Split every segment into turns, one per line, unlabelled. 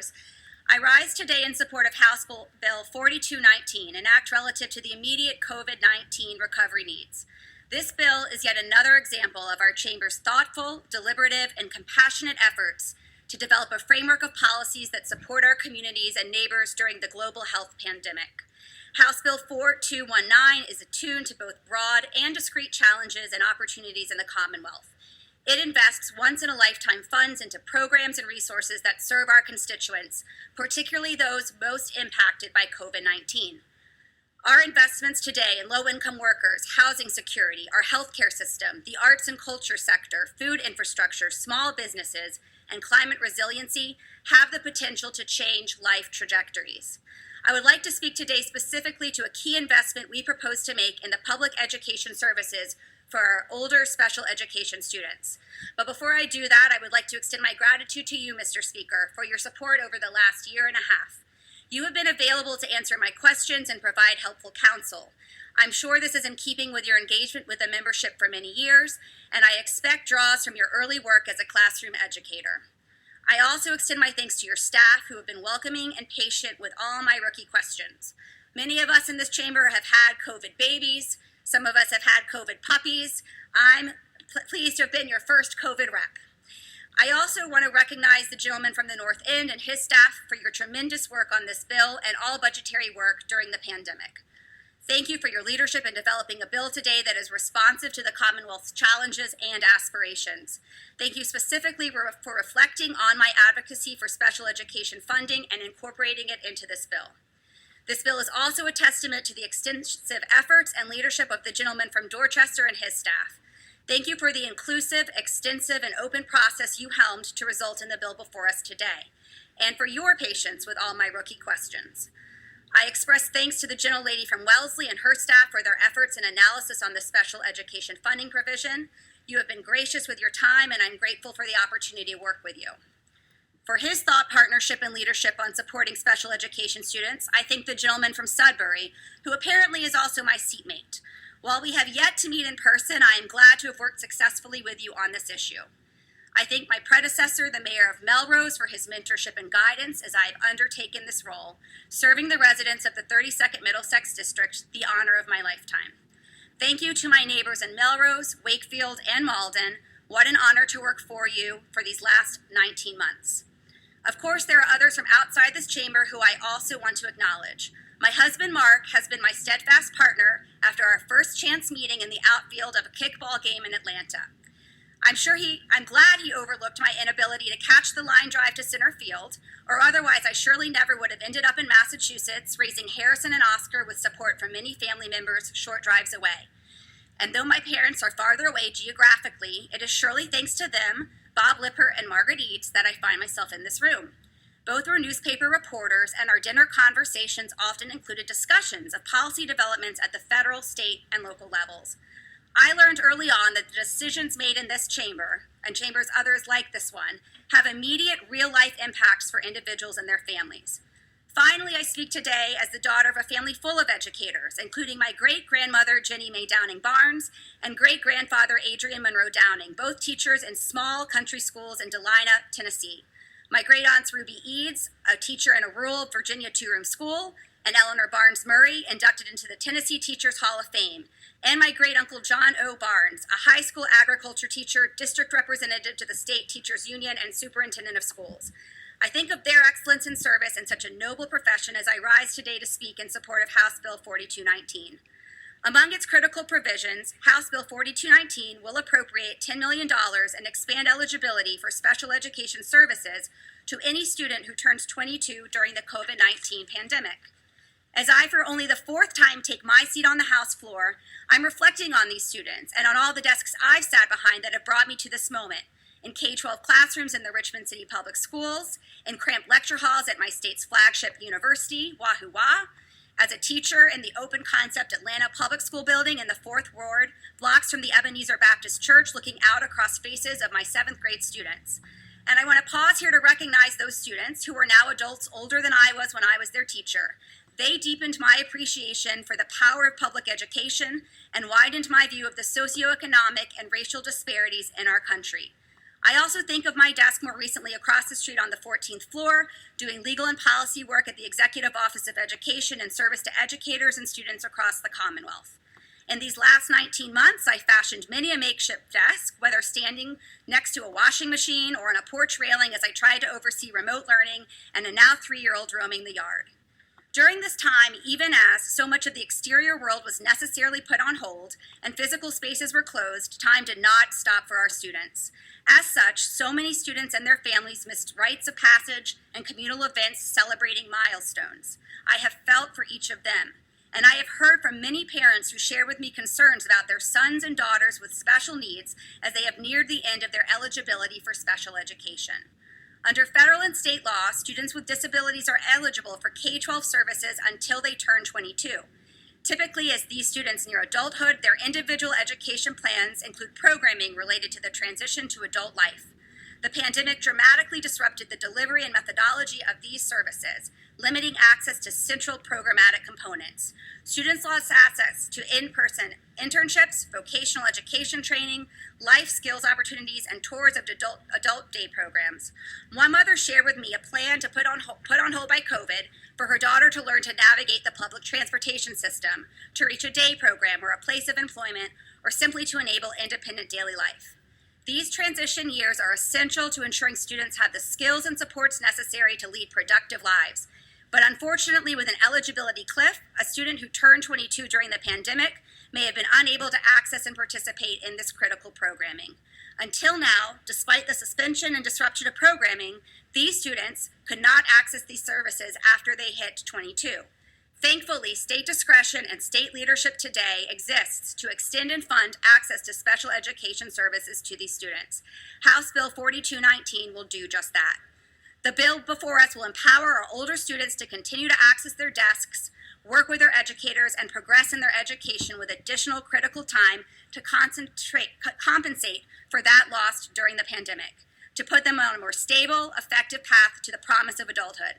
Chambers. I rise today in support of House Bill 4219, an act relative to the immediate COVID-19 recovery needs. This bill is yet another example of our Chamber's thoughtful, deliberative, and compassionate efforts to develop a framework of policies that support our communities and neighbors during the global health pandemic. House Bill 4219 is attuned to both broad and discrete challenges and opportunities in the Commonwealth. It invests once-in-a-lifetime funds into programs and resources that serve our constituents, particularly those most impacted by COVID-19. Our investments today in low-income workers, housing security, our healthcare system, the arts and culture sector, food infrastructure, small businesses, and climate resiliency have the potential to change life trajectories. I would like to speak today specifically to a key investment we propose to make in the public education services for our older special education students. But before I do that, I would like to extend my gratitude to you, Mr. Speaker, for your support over the last year and a half. You have been available to answer my questions and provide helpful counsel. I'm sure this is in keeping with your engagement with the membership for many years, and I expect draws from your early work as a classroom educator. I also extend my thanks to your staff who have been welcoming and patient with all my rookie questions. Many of us in this chamber have had COVID babies. Some of us have had COVID puppies. I'm pleased to have been your first COVID rep. I also want to recognize the gentleman from the North End and his staff for your tremendous work on this bill and all budgetary work during the pandemic. Thank you for your leadership in developing a bill today that is responsive to the Commonwealth's challenges and aspirations. Thank you specifically for reflecting on my advocacy for special education funding and incorporating it into this bill. This bill is also a testament to the extensive efforts and leadership of the gentleman from Dorchester and his staff. Thank you for the inclusive, extensive, and open process you helmed to result in the bill before us today, and for your patience with all my rookie questions. I express thanks to the gentlelady from Wellesley and her staff for their efforts and analysis on the special education funding provision. You have been gracious with your time, and I'm grateful for the opportunity to work with you. For his thought, partnership, and leadership on supporting special education students, I thank the gentleman from Sudbury, who apparently is also my seatmate. While we have yet to meet in person, I am glad to have worked successfully with you on this issue. I thank my predecessor, the mayor of Melrose, for his mentorship and guidance as I have undertaken this role, serving the residents of the 32nd Middlesex District the honor of my lifetime. Thank you to my neighbors in Melrose, Wakefield, and Malden. What an honor to work for you for these last 19 months. Of course, there are others from outside this chamber who I also want to acknowledge. My husband, Mark, has been my steadfast partner after our first chance meeting in the outfield of a kickball game in Atlanta. I'm glad he overlooked my inability to catch the line drive to center field, or otherwise I surely never would have ended up in Massachusetts raising Harrison and Oscar with support from many family members short drives away. And though my parents are farther away geographically, it is surely thanks to them, Bob Lipper and Margaret Eads, that I find myself in this room. Both were newspaper reporters, and our dinner conversations often included discussions of policy developments at the federal, state, and local levels. I learned early on that the decisions made in this chamber, and chambers others like this one, have immediate real-life impacts for individuals and their families. Finally, I speak today as the daughter of a family full of educators, including my great-grandmother, Jenny Mae Downing Barnes, and great-grandfather, Adrian Monroe Downing, both teachers in small country schools in Delina, Tennessee. My great-aunts Ruby Eads, a teacher in a rural Virginia two-room school, and Eleanor Barnes Murray, inducted into the Tennessee Teachers Hall of Fame, and my great-uncle John O. Barnes, a high school agriculture teacher, district representative to the State Teachers Union, and superintendent of schools. I think of their excellence in service in such a noble profession as I rise today to speak in support of House Bill 4219. Among its critical provisions, House Bill 4219 will appropriate $10 million and expand eligibility for special education services to any student who turns 22 during the COVID-19 pandemic. As I, for only the fourth time, take my seat on the House floor, I'm reflecting on these students and on all the desks I've sat behind that have brought me to this moment, in K-12 classrooms in the Richmond City Public Schools, in cramped lecture halls at my state's flagship university, Wahoo Wah, as a teacher in the open concept Atlanta Public School building in the 4th Ward, blocks from the Ebenezer Baptist Church, looking out across faces of my 7th grade students. And I want to pause here to recognize those students who are now adults older than I was when I was their teacher. They deepened my appreciation for the power of public education and widened my view of the socioeconomic and racial disparities in our country. I also think of my desk more recently across the street on the 14th floor, doing legal and policy work at the Executive Office of Education in service to educators and students across the Commonwealth. In these last 19 months, I fashioned many a makeshift desk, whether standing next to a washing machine or on a porch railing as I tried to oversee remote learning and a now 3-year-old roaming the yard. During this time, even as so much of the exterior world was necessarily put on hold and physical spaces were closed, time did not stop for our students. As such, so many students and their families missed rites of passage and communal events celebrating milestones. I have felt for each of them, and I have heard from many parents who share with me concerns about their sons and daughters with special needs as they have neared the end of their eligibility for special education. Under federal and state law, students with disabilities are eligible for K-12 services until they turn 22. Typically, as these students near adulthood, their individual education plans include programming related to the transition to adult life. The pandemic dramatically disrupted the delivery and methodology of these services, limiting access to central programmatic components. Students lost access to in-person internships, vocational education training, life skills opportunities, and tours of adult day programs. One mother shared with me a plan to put on hold by COVID for her daughter to learn to navigate the public transportation system, to reach a day program or a place of employment, or simply to enable independent daily life. These transition years are essential to ensuring students have the skills and supports necessary to lead productive lives. But unfortunately, with an eligibility cliff, a student who turned 22 during the pandemic may have been unable to access and participate in this critical programming. Until now, despite the suspension and disruption of programming, these students could not access these services after they hit 22. Thankfully, state discretion and state leadership today exists to extend and fund access to special education services to these students. House Bill 4219 will do just that. The bill before us will empower our older students to continue to access their desks, work with their educators, and progress in their education with additional critical time to compensate for that lost during the pandemic, to put them on a more stable, effective path to the promise of adulthood.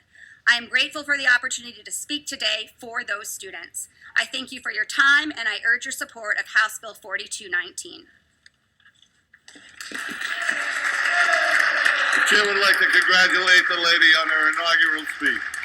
I am grateful for the opportunity to speak today for those students. I thank you for your time, and I urge your support of House Bill 4219.
The chair would like to congratulate the lady on her inaugural speech.